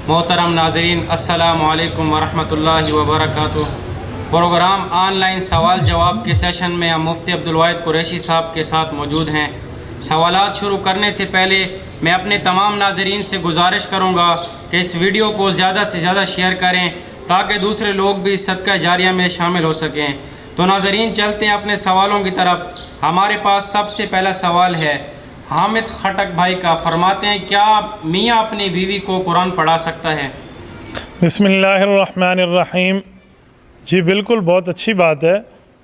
मोहतरम नाज़रीन, अस्सलामु अलैकुम वरहमतुल्लाहि वबरकातुह। प्रोग्राम ऑनलाइन सवाल जवाब के सेशन में हम मुफ्ती अब्दुल वाहिद कुरैशी साहब के साथ मौजूद हैं। सवालात शुरू करने से पहले मैं अपने तमाम नाज़रीन से गुजारिश करूँगा कि इस वीडियो को ज़्यादा से ज़्यादा शेयर करें ताकि दूसरे लोग भी सदका जारिया में शामिल हो सकें। तो नाज़रीन, चलते हैं अपने सवालों की तरफ। हमारे पास सबसे पहला सवाल है हामिद खटक भाई का। फरमाते हैं, क्या मियाँ अपनी बीवी को कुरान पढ़ा सकता है? बिस्मिल्लाहिर्रहमानिर्रहीम। जी बिल्कुल, बहुत अच्छी बात है।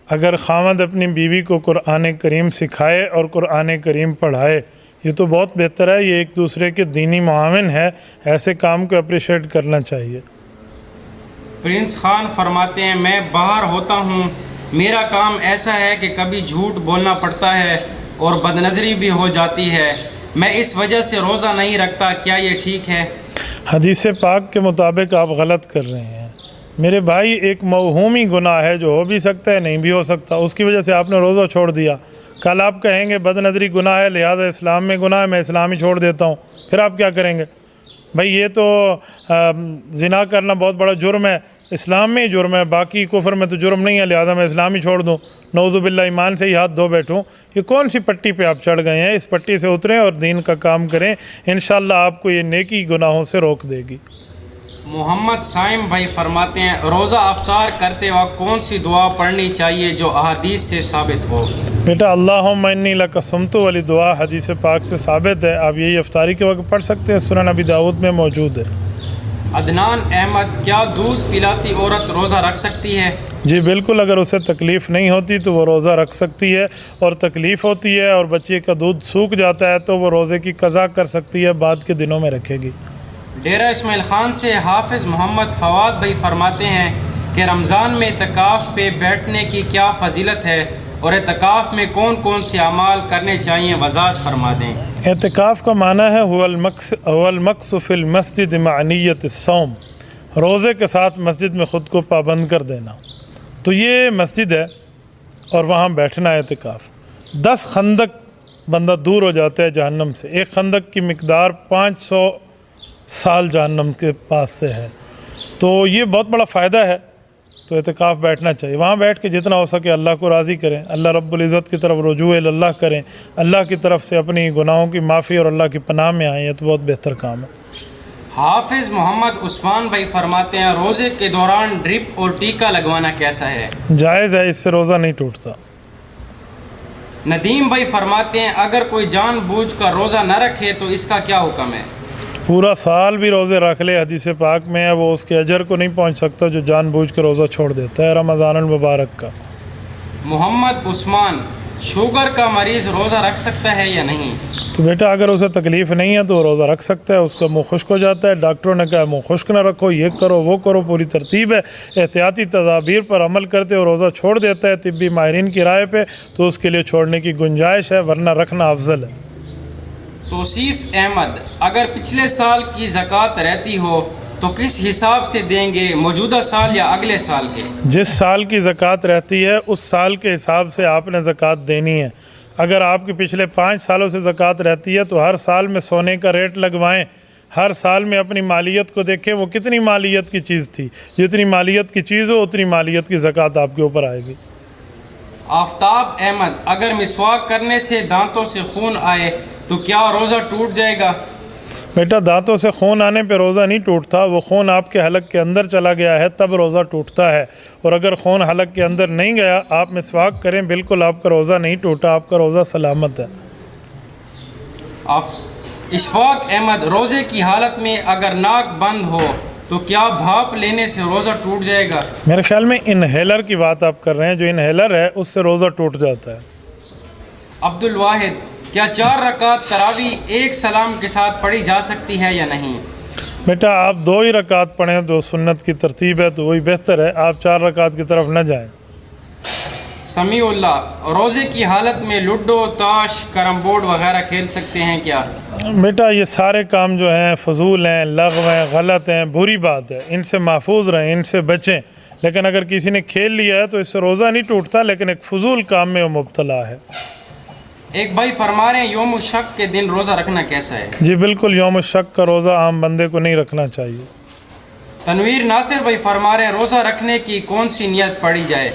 अगर खामद अपनी बीवी को कुरान करीम सिखाए और कुरान करीम पढ़ाए, ये तो बहुत बेहतर है। ये एक दूसरे के दीनी मुआविन है, ऐसे काम को अप्रिशिएट करना चाहिए। प्रिंस खान फरमाते हैं, मैं बाहर होता हूँ, मेरा काम ऐसा है कि कभी झूठ बोलना पड़ता है और बदनज़री भी हो जाती है, मैं इस वजह से रोज़ा नहीं रखता, क्या ये ठीक है? हदीस पाक के मुताबिक आप गलत कर रहे हैं मेरे भाई। एक मवहूमी गुनाह है जो हो भी सकता है, नहीं भी हो सकता। उसकी वजह से आपने रोज़ा छोड़ दिया। कल आप कहेंगे बदनज़री गुनाह है, लिहाजा इस्लाम में गुनाह है, मैं इस्लाम ही छोड़ देता हूँ, फिर आप क्या करेंगे? भाई ये तो ज़िना करना बहुत बड़ा जुर्म है, इस्लाम में ही जुर्म है, बाकी कुफ्र में तो जुर्म नहीं है, लिहाजा मैं इस्लाम ही छोड़ दूँ, नौज़ुबिल्लाह ईमान से ही हाथ धो बैठूँ। ये कौन सी पट्टी पे आप चढ़ गए हैं? इस पट्टी से उतरें और दीन का काम करें, इंशाअल्लाह आपको ये नेकी गुनाहों से रोक देगी। मोहम्मद साइम भाई फरमाते हैं, रोज़ा अफ्तार करते वक्त कौन सी दुआ पढ़नी चाहिए जो अहादीस से साबित हो? बेटा, अल्लाहुम्मा इन्नी लका सुम्तु वाली दुआ हदीस पाक से साबित है। आप यही अफ्तारी के वक्त पढ़ सकते हैं, सुनन अबी दाऊद में मौजूद है। अदनान अहमद, क्या दूध पिलाती औरत रोज़ा रख सकती है? जी बिल्कुल, अगर उसे तकलीफ़ नहीं होती तो वो रोज़ा रख सकती है, और तकलीफ़ होती है और बच्चे का दूध सूख जाता है तो वो रोज़े की कज़ा कर सकती है, बाद के दिनों में रखेगी। डेरा इस्माइल ख़ान से हाफिज़ मोहम्मद फवाद भाई फरमाते हैं कि रमज़ान में इत्काफ़ पे बैठने की क्या फ़जीलत है और इत्काफ़ में कौन कौन से अमाल करने चाहिए, वज़ाहत फरमा दें। इत्काफ़ का माना है हुवल मक्सु फ़िल मस्जिद मानियत सौम, रोज़े के साथ मस्जिद में ख़ुद को पाबंद कर देना। तो ये मस्जिद है और वहाँ बैठना है इत्काफ़। 10 खंदक बंदा दूर हो जाता है जहन्नम से। एक खंदक की मिकदार 500 साल जहन्नम के पास से है, तो ये बहुत बड़ा फ़ायदा है। तो इत्काफ़ बैठना चाहिए, वहाँ बैठ के जितना हो सके अल्लाह को राज़ी करें, अल्लाह रब्बुल इज़्ज़त की तरफ रुजू अल्लाह करें, अल्लाह की तरफ से अपनी गुनाहों की माफ़ी और अल्लाह की पनाह में आएँ। तो बहुत बेहतर काम है। हाफिज़ मोहम्मद उस्मान भाई फरमाते हैं, रोज़े के दौरान ड्रिप और टीका लगवाना कैसा है? जायज़ है, इससे रोज़ा नहीं टूटता। नदीम भाई फरमाते हैं, अगर कोई जानबूझकर रोज़ा न रखे तो इसका क्या हुक्म है? पूरा साल भी रोज़े रख ले, हदीस पाक में है, वो उसके अजर को नहीं पहुंच सकता जो जानबूझ के रोज़ा छोड़ देता है रमज़ानुल मुबारक का। मोहम्मद उस्मान, शुगर का मरीज़ रोज़ा रख सकता है या नहीं? तो बेटा, अगर उसे तकलीफ़ नहीं है तो वो रोज़ा रख सकता है। उसका मुँह खुश्क हो जाता है, डॉक्टरों ने कहा मुँह खुश्क ना रखो, ये करो वो करो, पूरी तरतीब है। एहतियाती तदाबीर पर अमल करते और रोज़ा छोड़ देता है तिब्बी माहिरीन की राय पे, तो उसके लिए छोड़ने की गुंजाइश है, वरना रखना अफजल है। तौसीफ़ अहमद, अगर पिछले साल की ज़कात रहती हो तो किस हिसाब से देंगे, मौजूदा साल या अगले साल के? जिस साल की ज़कात रहती है उस साल के हिसाब से आपने ज़कात देनी है। अगर आपके पिछले 5 सालों से ज़कात रहती है तो हर साल में सोने का रेट लगवाएं, हर साल में अपनी मालियत को देखें, वो कितनी मालियत की चीज़ थी। जितनी मालियत की चीज़ हो उतनी मालियत की ज़कात आपके ऊपर आएगी। आफ्ताब अहमद, अगर मिसवाक करने से दांतों से खून आए तो क्या रोज़ा टूट जाएगा? बेटा, दांतों से खून आने पे रोज़ा नहीं टूटता, वो खून आपके हलक के अंदर चला गया है तब रोज़ा टूटता है। और अगर खून हलक के अंदर नहीं गया, आप मिसवाक करें, बिल्कुल आपका रोज़ा नहीं टूटा, आपका रोज़ा सलामत है। इशफाक अहमद, रोज़े की हालत में अगर नाक बंद हो तो क्या भाप लेने से रोज़ा टूट जाएगा? मेरे ख्याल में इनहेलर की बात आप कर रहे हैं, जो इनहेलर है उससे रोज़ा टूट जाता है। अब्दुल वाहिद, क्या 4 रकात तरावी एक सलाम के साथ पढ़ी जा सकती है या नहीं? बेटा, आप 2 ही रकात पढ़ें, 2 सुन्नत की तरतीब है, तो वही बेहतर है। आप 4 रकात की तरफ न जाएं। समीउल्लाह, रोज़े की हालत में लूडो, ताश, कैरम बोर्ड वगैरह खेल सकते हैं क्या? बेटा, ये सारे काम जो हैं फजूल हैं, लग़्व हैं, गलत हैं, बुरी बात है, इनसे महफूज रहें, इनसे बचें। लेकिन अगर किसी ने खेल लिया है तो इससे रोज़ा नहीं टूटता, लेकिन एक फजूल काम में वो मुब्तला है। एक भाई फरमा रहे हैं योम शक के दिन रोज़ा रखना कैसा है? जी बिल्कुल, यौम शक का रोज़ा आम बंदे को नहीं रखना चाहिए। तनवीर नासिर भाई फरमा रहे हैं रोज़ा रखने की कौन सी नियत पड़ी जाए?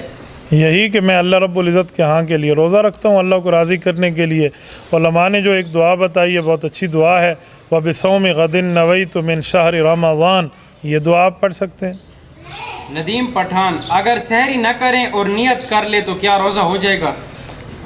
यही कि मैं अल्लाह रब्बुल इज़्ज़त के यहाँ के लिए रोज़ा रखता हूँ, अल्लाह को राज़ी करने के लिए। उलमा ने जो एक दुआ बताई है बहुत अच्छी दुआ है, व बिसौम गदिन नवैतु मिन शहर रमज़ान, ये दुआ आप पढ़ सकते हैं। नदीम पठान, अगर सहरी न करें और नियत कर ले तो क्या रोज़ा हो जाएगा?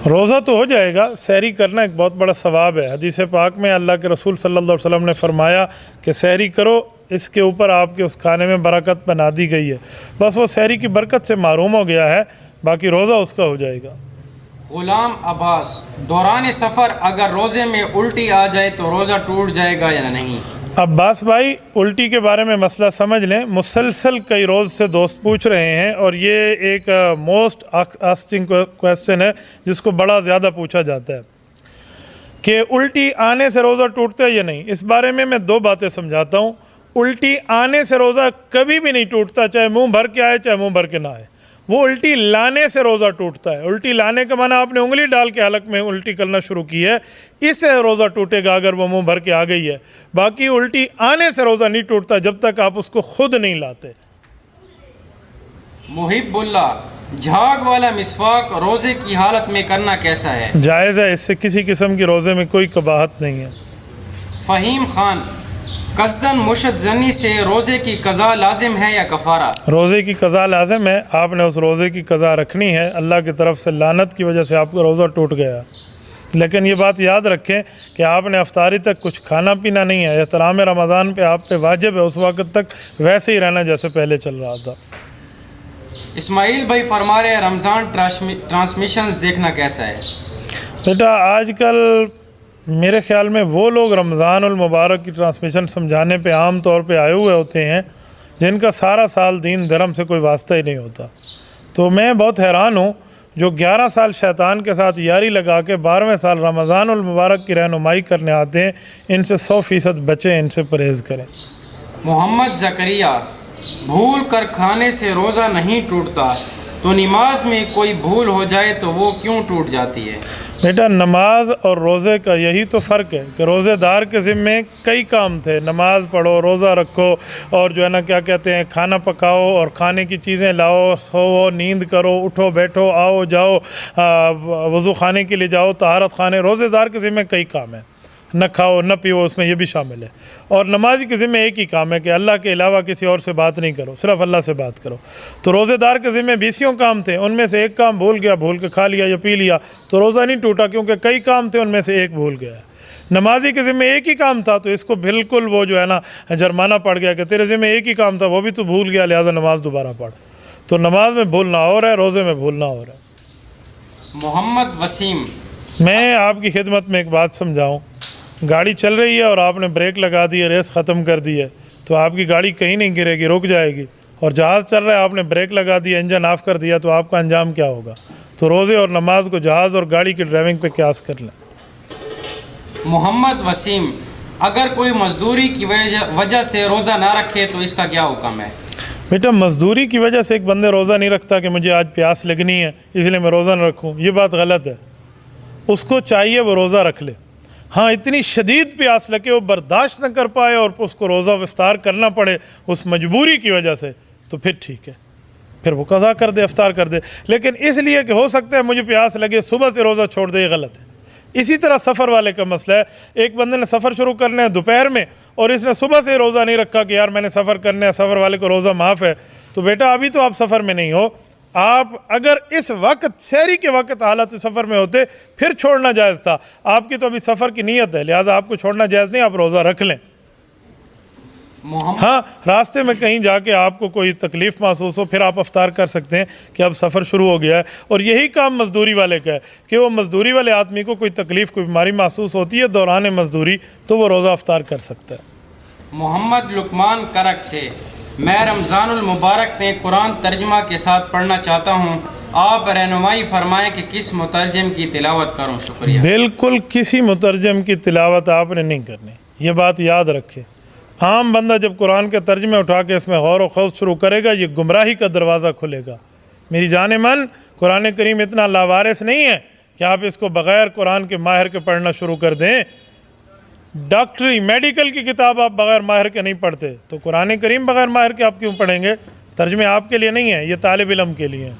रोज़ा तो हो जाएगा, सहरी करना एक बहुत बड़ा सवाब है। हदीस पाक में अल्लाह के रसूल सल्लल्लाहु अलैहि वसल्लम ने फरमाया कि सहरी करो, इसके ऊपर आपके उस खाने में बरकत बना दी गई है। बस वो सहरी की बरकत से महरूम हो गया है, बाकी रोज़ा उसका हो जाएगा। गुलाम अब्बास, दौरान सफ़र अगर रोज़े में उल्टी आ जाए तो रोज़ा टूट जाएगा या नहीं? अब्बास भाई, उल्टी के बारे में मसला समझ लें। मुसलसल कई रोज़ से दोस्त पूछ रहे हैं और ये एक मोस्ट आस्किंग क्वेश्चन है जिसको बड़ा ज़्यादा पूछा जाता है कि उल्टी आने से रोज़ा टूटता है या नहीं। इस बारे में मैं दो बातें समझाता हूँ। उल्टी आने से रोज़ा कभी भी नहीं टूटता, चाहे मुंह भर के आए चाहे मुंह भर के ना आए। वो उल्टी लाने से रोज़ा टूटता है। उल्टी लाने का माना आपने उंगली डाल के हलक में उल्टी करना शुरू की है, इससे रोज़ा टूटेगा अगर वो मुंह भर के आ गई है। बाकी उल्टी आने से रोज़ा नहीं टूटता जब तक आप उसको खुद नहीं लाते। मुहिबुल्ला, झाग वाला मिसवाक रोज़े की हालत में करना कैसा है? जायज़ है, इससे किसी किस्म की रोज़े में कोई कबाहत नहीं है। फ़हीम खान, कसदन मुशद्दनी से रोज़े की कज़ा लाजिम है या कफ़ारा? रोज़े की कज़ा लाजिम है, आपने उस रोज़े की कज़ा रखनी है। अल्लाह की तरफ से लानत की वजह से आपका रोज़ा टूट गया, लेकिन ये बात याद रखें कि आपने अफ्तारी तक कुछ खाना पीना नहीं है। एहतराम रमज़ान पे आप पे वाजिब है उस वक़्त तक वैसे ही रहना जैसे पहले चल रहा था। इस्माइल भाई फरमा रहे हैं रमज़ान ट्रांसमिशंस देखना कैसा है? बेटा, आजकल मेरे ख़्याल में वो लोग रमज़ानुल मुबारक की ट्रांसमिशन समझाने पे आम तौर पे आए हुए होते हैं जिनका सारा साल दीन धर्म से कोई वास्ता ही नहीं होता। तो मैं बहुत हैरान हूँ जो 11 साल शैतान के साथ यारी लगा के 12वें साल रमज़ानुल मुबारक की रहनुमाई करने आते हैं। इनसे 100% बचें, इनसे परहेज़ करें। मोहम्मद ज़करिया, भूल कर खाने से रोज़ा नहीं टूटता, तो नमाज में कोई भूल हो जाए तो वो क्यों टूट जाती है? बेटा, नमाज और रोज़े का यही तो फ़र्क है कि रोज़ेदार के ज़िम्मे कई काम थे। नमाज पढ़ो, रोज़ा रखो और जो है ना क्या कहते हैं, खाना पकाओ और खाने की चीज़ें लाओ, सोओ, नींद करो, उठो बैठो, आओ जाओ, वज़ू खाने के लिए जाओ, तहारत खाने। रोज़ेदार के ज़िम्मे कई काम हैं, न खाओ न पियो, उसमें ये भी शामिल है। और नमाजी के ज़िम्मे एक ही काम है कि अल्लाह के अलावा किसी और से बात नहीं करो, सिर्फ अल्लाह से बात करो। तो रोज़ेदार के ज़िम्मे 20 काम थे, उनमें से एक काम भूल गया, भूल के खा लिया या पी लिया तो रोज़ा नहीं टूटा, क्योंकि कई काम थे उनमें से एक भूल गया। नमाजी के ज़िम्मे एक ही काम था तो इसको बिल्कुल वो जो है ना जुर्माना पड़ गया कि तेरे ज़िम्मे एक ही काम था, वो भी तू भूल गया, लिहाजा नमाज दोबारा पढ़। तो नमाज में भूलना और है, रोज़े में भूलना और है। मोहम्मद वसीम, मैं आपकी खिदमत में एक बात समझाऊँ। गाड़ी चल रही है और आपने ब्रेक लगा दी है, रेस ख़त्म कर दी है, तो आपकी गाड़ी कहीं नहीं गिरेगी, रुक जाएगी। और जहाज़ चल रहा है, आपने ब्रेक लगा दिया, इंजन ऑफ कर दिया, तो आपका अंजाम क्या होगा? तो रोज़े और नमाज को जहाज़ और गाड़ी की ड्राइविंग पे क़यास कर लें। मोहम्मद वसीम, अगर कोई मजदूरी की वजह से रोज़ा ना रखे तो इसका क्या हुक्म है? बेटा, मजदूरी की वजह से एक बंदे रोज़ा नहीं रखता कि मुझे आज प्यास लगनी है इसलिए मैं रोज़ा न रखूँ, ये बात गलत है। उसको चाहिए वो रोज़ा रख ले। हाँ, इतनी शदीद प्यास लगे वो बर्दाश्त न कर पाए और उसको रोज़ा इफ्तार करना पड़े उस मजबूरी की वजह से, तो फिर ठीक है, फिर वो कज़ा कर दे, इफ्तार कर दे। लेकिन इसलिए कि हो सकता है मुझे प्यास लगे सुबह से रोज़ा छोड़ दे, ये गलत है। इसी तरह सफ़र वाले का मसला है। एक बंदे ने सफ़र शुरू करना है दोपहर में और इसने सुबह से रोज़ा नहीं रखा कि यार मैंने सफ़र करना है, सफ़र वाले को रोज़ा माफ़ है, तो बेटा अभी तो आप सफ़र में नहीं हो। आप अगर इस वक्त सहरी के वक्त हालत सफ़र में होते फिर छोड़ना जायज़ था। आपकी तो अभी सफ़र की नीयत है, लिहाजा आपको छोड़ना जायज़ नहीं, आप रोज़ा रख लें। हाँ, रास्ते में कहीं जाके आपको कोई तकलीफ़ महसूस हो फिर आप अफ्तार कर सकते हैं कि अब सफ़र शुरू हो गया है। और यही काम मज़दूरी वाले का है कि वो मज़दूरी वाले आदमी को कोई तकलीफ़, कोई बीमारी महसूस होती है दौरान मज़दूरी, तो वो रोज़ा अफ्तार कर सकता है। मोहम्मद लुकमान करक से, मैं रमज़ानुल मुबारक में कुरान तर्जमा के साथ पढ़ना चाहता हूँ, आप रहनुमाई फरमाएं कि किस मुतरजम की तिलावत करूँ? शुक्रिया। बिल्कुल किसी मुतरजम की तिलावत आपने नहीं करनी, ये बात याद रखें। आम बंदा जब कुरान के तर्जमे उठा के इसमें गौर व खौफ शुरू करेगा, ये गुमराही का दरवाज़ा खुलेगा। मेरी जान मन, कुरान करीम इतना लावारिस नहीं है कि आप इसको बग़ैर कुरान के माहिर के पढ़ना शुरू कर दें। डॉक्टरी मेडिकल की किताब आप बग़ैर माहिर के नहीं पढ़ते, तो कुरान करीम बग़ैर माहिर के आप क्यों पढ़ेंगे? तर्जमे आपके लिए नहीं है, ये तालिब इल्म के लिए हैं,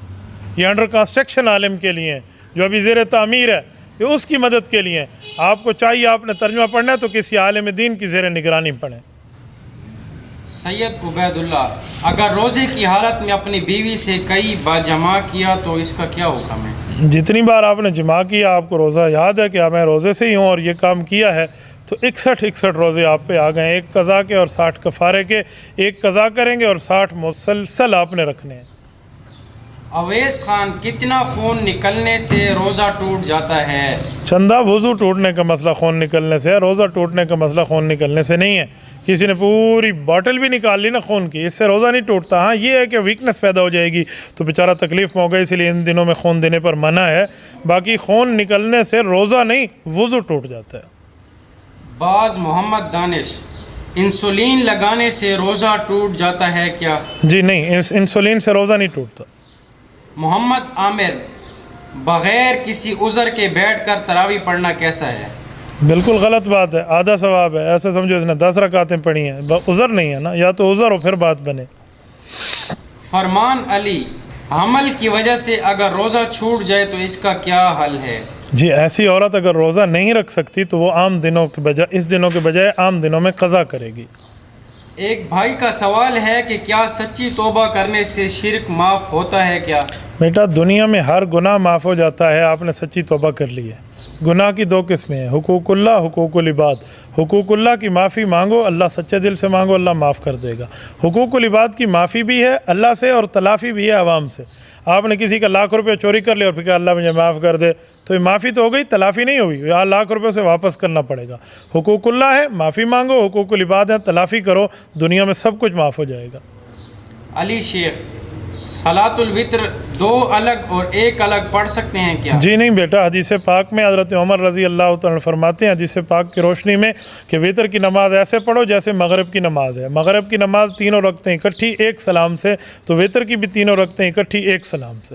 ये अंडर कंस्ट्रक्शन आलिम के लिए हैं, जो अभी ज़ेर तामीर है, ये उसकी मदद के लिए हैं। आपको चाहिए आपने तर्जमा पढ़ना है तो किसी आलिम दीन की ज़ेर निगरानी पढ़ें। सैयद उबैदुल्ला, अगर रोज़े की हालत में अपनी बीवी से कई बार जमा किया तो इसका क्या हुक्म है? जितनी बार आपने जमा किया, आपको रोज़ा याद है कि मैं रोज़े से ही हूँ और ये काम किया है, तो 61 रोज़े आप पे आ गए, एक कज़ा के और 60 कफ़ारे के। एक कज़ा करेंगे और 60 मुसलसल आपने रखने हैं। अवैस खान, कितना खून निकलने से रोज़ा टूट जाता है? चंदा वज़ू टूटने का मसला खून निकलने से है, रोज़ा टूटने का मसला खून निकलने से नहीं है। किसी ने पूरी बॉटल भी निकाल ली ना खून की, इससे रोज़ा नहीं टूटता। हाँ, ये है कि वीकनेस पैदा हो जाएगी तो बेचारा तकलीफ़ में होगा, इसलिए इन दिनों में खून देने पर मना है। बाकी खून निकलने से रोज़ा नहीं, वज़ू टूट जाता है। बाज़ मोहम्मद दानिश, इंसुलिन लगाने से रोज़ा टूट जाता है क्या? जी नहीं, इंसुलिन से रोज़ा नहीं टूटता। मोहम्मद आमिर, बग़ैर किसी उज़र के बैठ कर तरावी पढ़ना कैसा है? बिल्कुल गलत बात है, आधा सवाब है। ऐसे समझो इसने 10 रकातें पढ़ी हैं, उज़र नहीं है ना, या तो उज़र हो फिर बात बने। फरमान अली, हमल की वजह से अगर रोज़ा छूट जाए तो इसका क्या हल है? जी, ऐसी औरत अगर रोज़ा नहीं रख सकती तो वो आम दिनों के बजाय, इस दिनों के बजाय आम दिनों में क़ज़ा करेगी। एक भाई का सवाल है कि क्या सच्ची तौबा करने से शिर्क माफ़ होता है क्या? बेटा, दुनिया में हर गुनाह माफ़ हो जाता है, आपने सच्ची तौबा कर ली है। गुनाह की 2 किस्में हैं, हुकूकुल्लाह, हुकूकुल इबाद। हुकूकुल्लाह की माफ़ी मांगो, अल्लाह सच्चे दिल से मांगो, अल्लाह माफ़ कर देगा। हुकूकुल इबाद की माफ़ी भी है अल्लाह से और तलाफ़ी भी है आवाम से। आपने किसी का लाख रुपये चोरी कर लिया और फिर कहा अल्लाह मुझे माफ़ कर दे, तो ये माफ़ी तो हो गई, तलाफ़ी नहीं हुई। यार लाख रुपये से वापस करना पड़ेगा। हुकूकुल्लाह है, माफ़ी मांगो, हुकूकुल इबाद है, तलाफ़ी करो, दुनिया में सब कुछ माफ़ हो जाएगा। अली शेख, सलातुल वित्र 2 अलग और 1 अलग पढ़ सकते हैं क्या? जी नहीं बेटा, हदीस पाक में हज़रत उमर रज़ी अल्लाह तआला फरमाते हैं हदीस पाक की रोशनी में कि वितर की नमाज़ ऐसे पढ़ो जैसे मगरिब की नमाज़ है। मगरिब की नमाज़ तीनों रखते हैं इकट्ठी एक सलाम से, तो वितर की भी तीनों रखते हैं इकट्ठी एक सलाम से।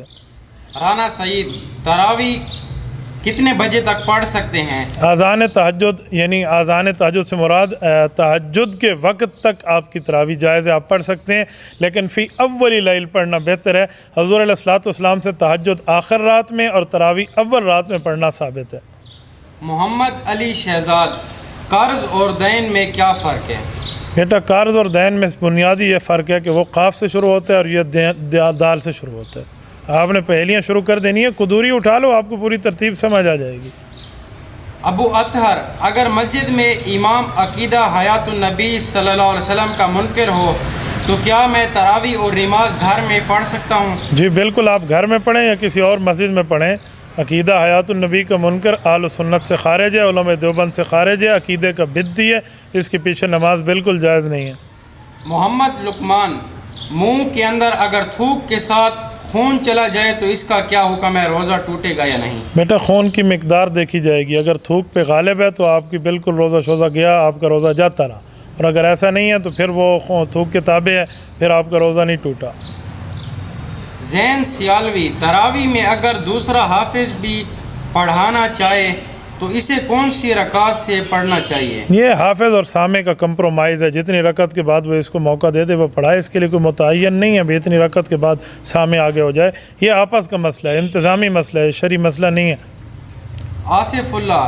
राना सईद, तरावी कितने बजे तक पढ़ सकते हैं? आज़ान तहज्जुद, यानी आज़ान तहज्जुद से मुराद तहज्जुद के वक्त तक आपकी तरावी जायज़ है, आप पढ़ सकते हैं, लेकिन फ़ी अव्वली लैल पढ़ना बेहतर है। हुज़ूर अलैहिस्सलाम से तहज्जुद आखिर रात में और तरावी अव्वल रात में पढ़ना साबित है। मोहम्मद अली शहजाद, कर्ज़ और दैन में क्या फ़र्क है? बेटा, कर्ज़ और दैन में बुनियादी ये फ़र्क है कि वो क़ाफ़ से शुरू होता है और ये दाल से शुरू होता है। आपने पहलियाँ शुरू कर देनी है, कुदूरी उठा लो, आपको पूरी तरतीब समझ आ जाएगी। अबू अतहर, अगर मस्जिद में इमाम अकीदा हयातुन नबी सल्लल्लाहु अलैहि वसल्लम का मुनकर हो तो क्या मैं तरावी और नमाज घर में पढ़ सकता हूँ? जी बिल्कुल, आप घर में पढ़ें या किसी और मस्जिद में पढ़ें। अकीदा हयातुन नबी का मुनकर आल सुन्नत से खारिज है, उलमा देवबंद से खारिज है, अकीदे का बिद्दी है, इसके पीछे नमाज बिल्कुल जायज़ नहीं है। मोहम्मद लुकमान, मुँह के अंदर अगर थूक के साथ खून चला जाए तो इसका क्या हुक्म है, रोज़ा टूटेगा या नहीं? बेटा, खून की मिकदार देखी जाएगी, अगर थूक पे गालिब है तो आपकी बिल्कुल रोज़ा शोज़ा गया, आपका रोज़ा जाता रहा, और अगर ऐसा नहीं है तो फिर वो थूक के ताबे है, फिर आपका रोज़ा नहीं टूटा। जैन सियालवी, तरावी में अगर दूसरा हाफिज़ भी पढ़ाना चाहे तो इसे कौन सी रकात से पढ़ना चाहिए? ये हाफिज़ और सामे का कंप्रोमाइज़ है, जितनी रकत के बाद वो इसको मौका दे दे वो पढ़ाए, इसके लिए कोई मुतय्यन नहीं है भी इतनी रकत के बाद सामे आगे हो जाए। ये आपस का मसला है, इंतज़ामी मसला है, शरी मसला नहीं है। आसिफुल्ला,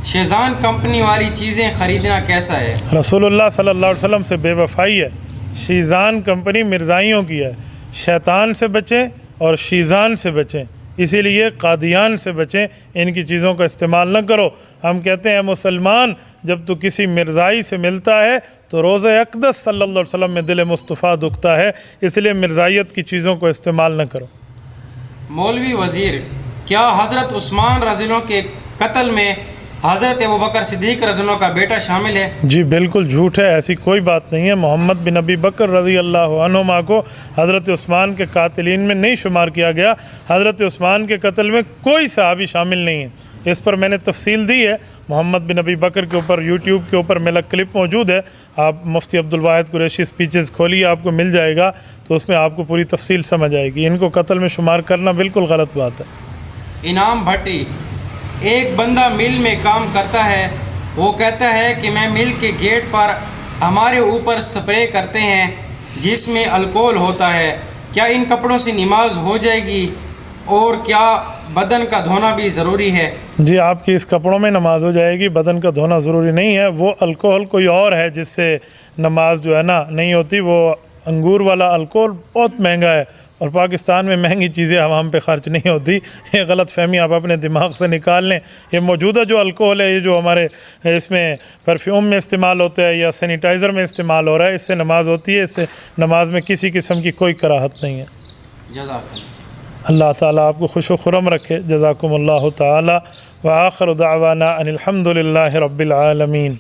शेज़ान कंपनी वाली चीज़ें ख़रीदना कैसा है? रसूलुल्लाह सल्लल्लाहु अलैहि वसल्लम से बेवफ़ाई है। शीज़ान कंपनी मिर्ज़ाइयों की है। शैतान से बचें और शीज़ान से बचें, इसीलिए कादियान से बचें, इनकी चीज़ों का इस्तेमाल न करो। हम कहते हैं मुसलमान, जब तो किसी मिर्ज़ाई से मिलता है तो रोज़े अक़दस सल्लल्लाहु अलैहि वसल्लम में दिल मुस्तफ़ा दुखता है, इसलिए मिर्ज़ाइयत की चीज़ों को इस्तेमाल न करो। मौलवी वज़ीर, क्या हज़रत उस्मान रज़ियल्लाहु के कत्ल में हज़रत अबू बकर सिद्दीक़ रज़ियल्लाहु का बेटा शामिल है? जी बिल्कुल झूठ है, ऐसी कोई बात नहीं है। मोहम्मद बिन अबी बकर रज़ी अल्लाह अन्हुमा को हज़रत उस्मान के कातिलीन में नहीं शुमार किया गया। हज़रत उस्मान के कत्ल में कोई सहाबी शामिल नहीं है, इस पर मैंने तफसील दी है। मोहम्मद बिन अबी बकर के ऊपर यूट्यूब के ऊपर मेरा क्लिप मौजूद है, आप मुफ्ती अब्दुल वाहिद कुरैशी स्पीचेस खोलिए, आपको मिल जाएगा, तो उसमें आपको पूरी तफसील समझ आएगी। इनको कत्ल में शुमार करना बिल्कुल गलत बात है। इनाम भट्टी, एक बंदा मिल में काम करता है, वो कहता है कि मैं मिल के गेट पर हमारे ऊपर स्प्रे करते हैं जिसमें अल्कोहल होता है, क्या इन कपड़ों से नमाज हो जाएगी और क्या बदन का धोना भी ज़रूरी है? जी, आपकी इस कपड़ों में नमाज हो जाएगी, बदन का धोना ज़रूरी नहीं है। वो अल्कोहल कोई और है जिससे नमाज जो है ना नहीं होती। वो अंगूर वाला अल्कोहल बहुत महंगा है और पाकिस्तान में महंगी चीज़ें आवाम पे ख़र्च नहीं होती। ये गलत फहमी आप अपने दिमाग से निकाल लें। ये मौजूदा जो अल्कोहल है, ये जो हमारे इसमें परफ्यूम में इस्तेमाल होता है या सैनिटाइज़र में इस्तेमाल हो रहा है, इससे नमाज होती है। इससे नमाज में किसी किस्म की कोई कराहत नहीं है। जज़ाकल्लाह। अल्लाह ताला आपको खुश व खुरम रखे। जज़ाकुमुल्लाहु ताला व आखिर दावाना अनिल हम्दुलिल्लाहि रब्बिल आलमीन।